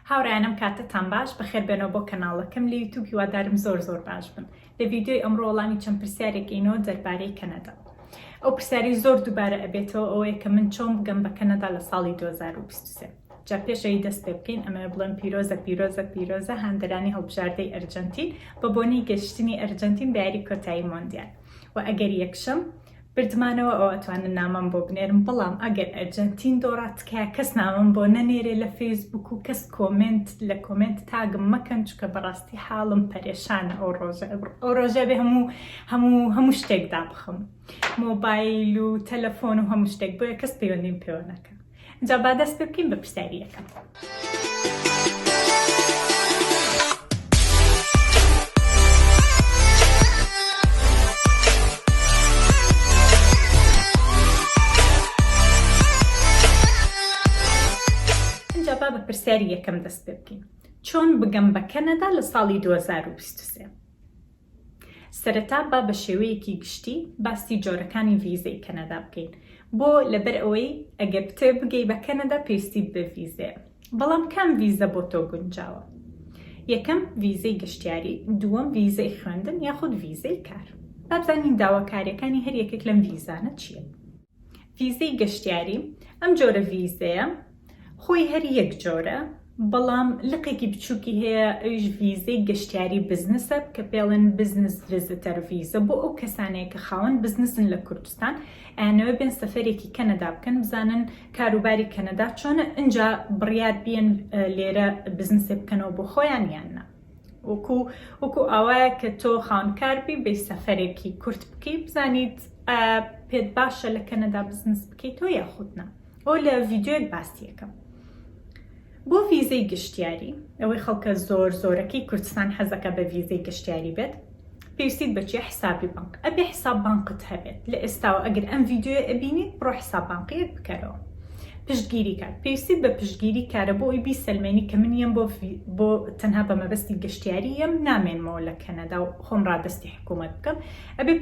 هاوڕێیانم کاتتان باش بەخێر بێنەوە بۆ کەناڵەکەم لە یوتیوب هیوادارم زۆر باش بن. لە ڤیدیۆی ئەمڕۆ وەڵامی چەند پرسیارێکینەوە دەربارەی کەنەدا. ئەو پرسیاری زۆر دووبارە ئەبێتەوە ئەوەیە کە من چۆن بگەم بە کەنەدا لە ساڵی 2023. جا پێشەوەی دەست پێ بکەین ئەمە بڵێن پیرۆزە هاندەرانی هەڵبژاردەی ئەرجەنتین بە بۆنەی گەشتنی ئەرجەنتین بە یاری کۆتایی مۆندیال. و ئەگەر یەکشەم بردمانەوە ئەو ئەتوانن نامەم بۆ بنێرم، بەڵام ئەگەر ئەرجەنتین دۆڕاتکای کەس نامەم بۆ نەنێرێ لە فەیسبوک و کەس لە کۆمنت تاگم مەکەن، چکە بەڕاستی حاڵم پەرێشانە ئەو ڕۆژە بێ هەموو شتێک دابخم، مۆبایل و تەلەفۆن و هەموو شتێک، بۆیە کەس پەیوەندیم پێوە نەکە. جا با دەست پێ بکەین بە پرسیاری یەکەم. بە پرسیاری یەکەم دەست پێ بکەین. چۆن بگەم بە کەنەدا لە ساڵی 2023؟ سەرەتا با بە شێوەیەکی گشتی باسی جۆرەکانی ڤیزەی کەنەدا بکەین، بۆ لەبەر ئەوەی ئەگەر بتێ بگەی بە کەنەدا پێویستیت بە ڤیزەیە. بەڵام کام ڤیزە بۆ تۆ گونجاوە؟ یەکەم ڤیزەی گەشتیاری، دووەم ڤیزەی خوێندن یاخود ڤیزەی کار. با بزانین داواکاریەکانی هەر یەکێک لەم ڤیزانە چییە. ڤیزەی گەشتیاری ئەم جۆرە ڤیزەیە خۆی هەر یەک جۆرە، بەڵام لقێکی بچووکی هەیە، ئەویش ڤیزەی گەشتیاری بزنسە کە پێڵێن بزنس ڤیزیتەر ڤیزە، بۆ ئەو کەسانەیە کە خاوەن بزنسن لە کوردستان ئەیانەوە بێن سەفەرێکی کەنەدا بکەن، بزانن کاروباری کەنەدا چۆنە، ئینجا بڕیار بێن لێرە بزنسێ بکەنەوە بۆ خۆیان یاننا. وەکو ئاوایە کە تۆ خاونکار بی بێ سەفەرێکی کورت بکەی، بزانیت پێت باشە لە کەنەدا بزنس بکەیت تۆ یاخودنا. ئەو لە ڤیدیۆیەک باسی یەکەم. بۆ ڤیزەی گەشتیاری، ئەوەی خەڵکە زۆرەکەی کوردستان حەزەکە بە ڤیزەی گەشتیاری بێت، پێویستیت بەچێ؟ حسابی بانک. ئەبێ حساب بانکت هەبێت. لە ئێستاوە ئەگەر ئەم ڤیدیۆیە ئەبینیت بڕۆ حساب بانقیەک بکەرەوە. پشتگیری کار، پێویستیت بە پشتگیری کارە بۆ ئەوی بیسەلمێنی کە من یەم بۆ تەنها بە مەبەستی گەشتیاری یەم نامێنمەوە لە کەنەدا و خۆم ڕادەستی حکوومەت بکەم. ئەبێ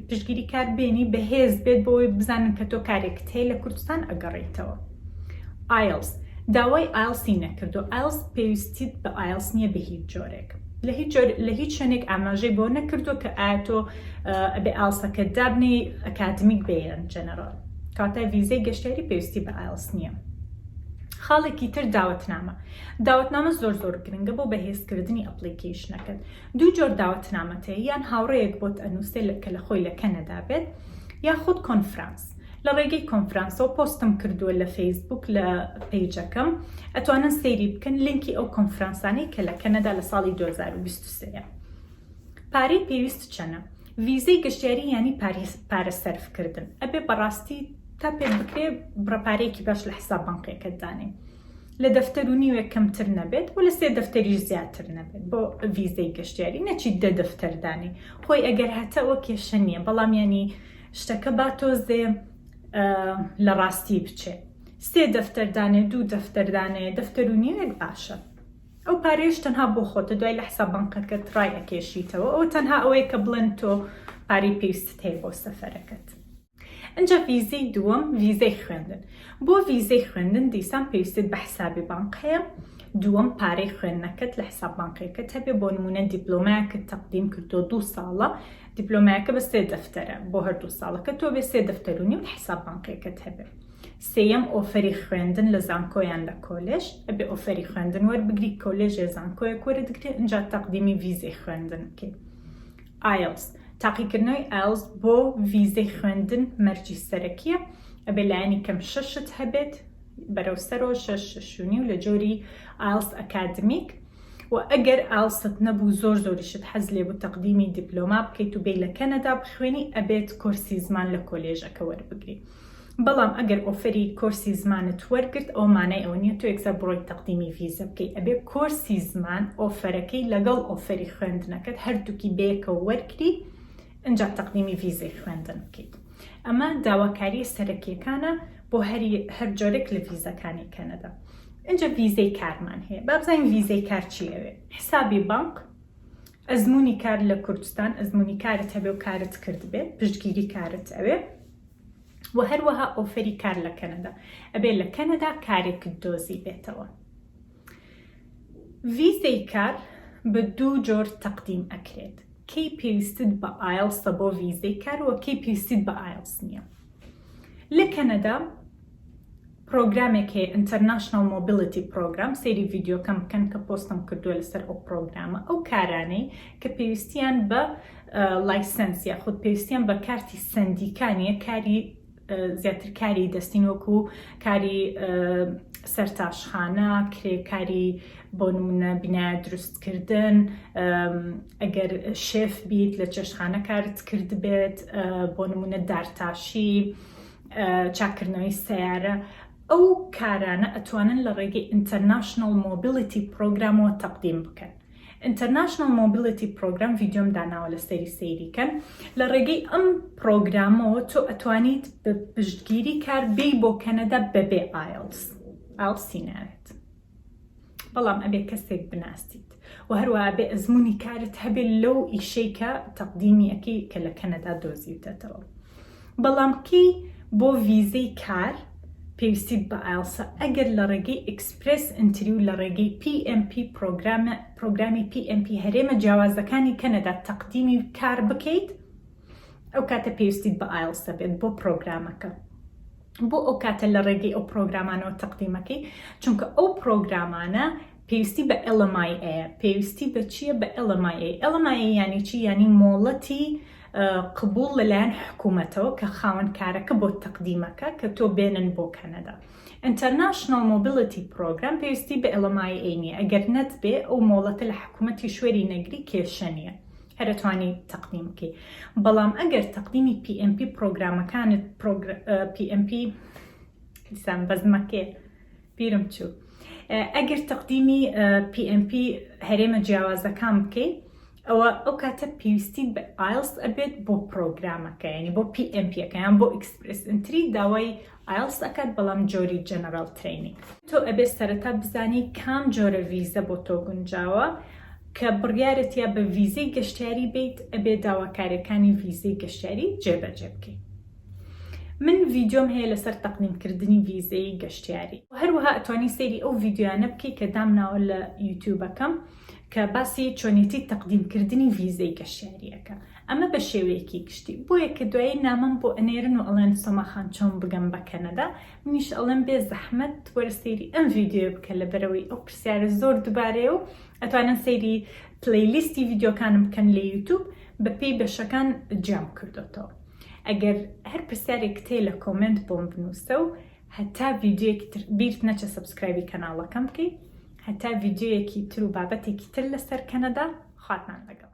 پشتگیری کار بێنی بەهێز بێت بۆ ئەوی بزانن کە تۆ کارێکت هەیە لە کوردستان ئەگەڕێیتەوە. ئایلس، داوای ئایلسی نەکردو. ئایلس پێویستیت بە ئایلس نییە بە هیچ جۆرێک، لە هیچ شوێنێک ئاماژەی بۆ نەکردو کە ئایا تۆ ئەبێ ئایلسەکە دابنی ئەکادمیک بێن جەنەرال. کاتای ڤیزەی گەشتیاری پێویستی بە ئایلس نییە. خاڵێکی تر داوەتنامە زۆر گرنگە بۆ بەهێزکردنی ئەپلیکیشنەکەت. دوو جۆر داوەتنامەت هەیە، یان هاوڕێیەک بۆت ئەنووسێ کە لە خۆی لە کەنەدا بێت، یاخود کۆنفرانس. لە ڕێگەی کۆنفرانسەوە پۆستم کردووە لە فەیسبوک لە پەیجەکەم، ئەتوانن سەیری بکەن لینکی ئەو کۆنفرانسانەی کە لە کەنەدا لە ساڵی 2023. پارەی پێویست چەنە؟ ڤیزەی گەشتیاری یانی پارە سەرفکردن. ئەبێ بەڕاستی تا پێ بکرێ بڕەپارەیەکی باش لە حساب بانقیەکەت دانێ، لە دەفتەر و نیوێ کەمتر نەبێت و لە 3 دەفتەریش زیاتر نەبێت. بۆ ڤیزەی گەشتیاری نەچیت 10 دەفتەر دانێ، خۆی ئەگەر هەتە ئەوە کێشە نییە، بەڵام ینی شتەکە با تۆزێ لە ڕاستی بچێ. 3 دەفتەر دانێ، 2 دەفتەر دانێ، دەفتەر و نیوێک باشە. ئەو پارێش تەنها بۆ خۆتە، دوای لە حساب بانقەکەت ڕای ئەکێشیتەوە. ئەو تەنها ئەوەیە کە بڵێن تۆ پارەی پێویستت هەیە بۆ سەفەرەکەت. ئەنجا ڤیزەی دووەم، ڤیزەی خوێندن. بۆ ڤیزەی خوێندن دیسان پێویستیت بە حسابی بانق هەیە. دووەم پارەی خوێندنەکەت لە حساب بانقیەکەت هەبێ. بۆ نمونە دیپلۆمایەکەت تەقدیم کردو 2 ساڵە، دیپلۆمایەکە بە 3 دەفتەرە، بۆ هەردوو ساڵەکە تۆ بێ 3 دەفتەر و نیو حساب بانقیەکەت هەبێ. سێیەم ئۆفەری خوێندن لە زانکۆیان لە کۆلێژ، ئەبێ ئۆفەری خوێندن وەربگری، کۆلێژێ زانکۆیەک وەردەگرێت، ئەنجا تەقدیمی ڤیزەی خوێندن بکەیت. ئایلس، تاقیکردنەوەی ئایلس بۆ ڤیزەی خوێندن مەرجی سەرەکیە، ئەبێ لایەنی کەم 6 هەبێت بەرەو سەرەوە 6.5 لە جۆری ئایلس ئەکادمیک. و ئەگەر ئایلست نەبوو زۆریشت حەز لێ بوو تەقدیمی دیپلۆما بکەیت و بێ لە کەنەدا بخوێنی، ئەبێت کۆرسی زمان لە کۆلێژەکە وەربگری. بەڵام ئەگەر ئۆفەری کۆرسی زمانت وەرگرت، ئەو مانای ئەوە نییە تۆ یەکسەر بڕۆی تەقدیمی ڤیزە بکەیت. ئەبێ کۆرسی زمان ئۆفەرەکەی لەگەڵ ئۆفەری خوێندنەکەت هەردووکی بەیەکەوە وەرگری، ئەنجا تەقدیمی ڤیزەی خوێندن بکەیت. ئەمە داواکاری سەرەکیەکانە بۆ هەر جۆرێک لە ڤیزەکانی کەنەدا. ئەنجا ڤیزەی کارمان هەیە. با بزانین ڤیزەی کار چیەوێ؟ حسابی بانک، ئەزمموی کار لە کوردستان، ئەزمموی کارت هەبێ و کارت کرد بێت، پشتگیری کارت ئەوێ، و هەروەها ئۆفەری کار لە کەنەدا. ئەبێ لە کەنەدا کارێکت دۆزی بێتەوە. ڤیزەی کار بە دوو جۆر تەقدیم ئەکرێت. کەی پێویستت بە ئایلسە بۆ ڤیزەی کار و کەی پێویستیت بە ئایلس نییە. لە کەنەدا پرۆگرامێک هەیە International Mobility Program، سەیری ڤیدیۆکەم بکەن کە پۆستم کردووە لەسەر ئەو پرۆگرامە، ئەو کارانەی کە پێویستیان بە لایسەنس یاخود پێویستیان بە کارتی سندیکانیە، کاری زیاتر کاری دەستین وەکو کاری سەرتاشخانە، کاری بۆ نمونە بینایە دروستکردن، ئەگەر شێف بیت لە چێشتخانە کارت کرد بێت، بۆ نمونە دارتاشی، چاکردنەوەی سەیارە، ئەو کارانە ئەتوانن لە ڕێگەی International Mobility Programەوە تەقدیم بکەن. International Mobility Program ڤیدیۆم داناوە لە سەیریکەن. لە ڕێگەی ئەم پرۆگرامەوە تۆ ئەتوانیت بە پشتگیری کار بێی بۆ کەنەدا بەبێ ئایلسی ناوێت، بەڵام ئەبێ کەسێک بناستیت و هەروەها بێ ئەزمموی کارت هەبێت لەو ئیشەی کە تەقدیمیەکەی کە لە کەنەدا دۆزیوتەتەوە. بەڵام کی بۆ ڤیزەی کار پێویستیت بە ئایلسە ئەگەر لە ڕێگەی ئەکسپرس ئەنتری و لە ڕێگەی PMP پرۆگرامی PMP هەرێمە جیاوازەکانی کەنەدا تەقدیمی کار بکەیت، ئەو کاتە پێویستیت بە ئایلسە بێت بۆ پرۆگرامەکە. بۆ ئەو کاتە لە ڕێگەی ئەو پرۆگرامانەوە تەقدیمەکەی، چونکە ئەو پرۆگرامانە پێویستی بە LMIA. پێویستی بە چییە؟ بە LMIA. LMIA یانی چی؟ یانی مۆڵەتی قبول لەلایەن حکوومەتەوە کە خاوەن کارەکە بۆ تەقدیمەکە کە تۆ بێنن بۆ کەنەدا. International Mobility Program پێویستی بە LMIA نیە، ئەگەر نەت بێ ئەو مۆڵەتە لە حکوومەتی شوێری نەگری کێشە نیە، هەرەتوانی تەقدیم بکەی. بەڵام ئەگەر تەقدیمی PMP پرۆگرامەکانت PMP بەزمەکێ پیرم چوو، ئەگەر تەقدیمی PMP هەرێمە جیاوازەکان بکەی، ئەو کاتە پێویستی بە ئایلس ئەبێت بۆ پرۆگرامەکە، ینی بۆ PMP-ەکە یان بۆ ئەکسپرس ئەنتری داوای ئایلس ئەکات، بەڵام جۆری جەنەرال ترینینگ. تۆ ئەبێت سەرەتا بزانی کام جۆرە ڤیزە بۆ تۆ گونجاوە کە بڕیارەت یا بە ڤیزەی گەشتیاری بیت، ئەبێت داواکاریەکانی ڤیزەی گەشتیاری جێبەجێ بکەیت. من ڤیدیۆم هەیە لەسەر تەقدیمکردنی ڤیزەی گەشتیاری. هەروەها ئەتوانی سەیری ئەو ڤیدیۆیانە بکەی کە دامناوە لە یوتیوبەکەم کە باسی چۆنیەتی تەقدیمکردنی ڤیزەی گەشتیاریەکە. ئەمە بە شێوەیەکی گشتی. بۆیە کە دوایی نامەم بۆ ئەنێرن و ئەڵێن سۆماخان چۆن بگەم بە کەنەدا، منیش ئەڵێم بێ زەحمەت وەرە سەیری ئەم ڤیدیۆ بکە لەبەرەوەی ئەو پرسیارە زۆر دووبارەیە و ئەتوانن سەیری پلەیلیستی ڤیدیۆکانم بکەن لە یوتیوب بە پێی بەشەکان جیام کردوتەوە. ئەگەر هەر پرسیارێک تێ لە کۆمنت بۆم بنووسە و هەتا ڤیدیۆیەکی تر بیرت نەچە سەبسکرایبی کەناڵەکەم بکەیت، هەتا ڤیدیۆیەکی تر و بابەتێکی تر لەسەر کەنەدا خواتمان لەگەڵ.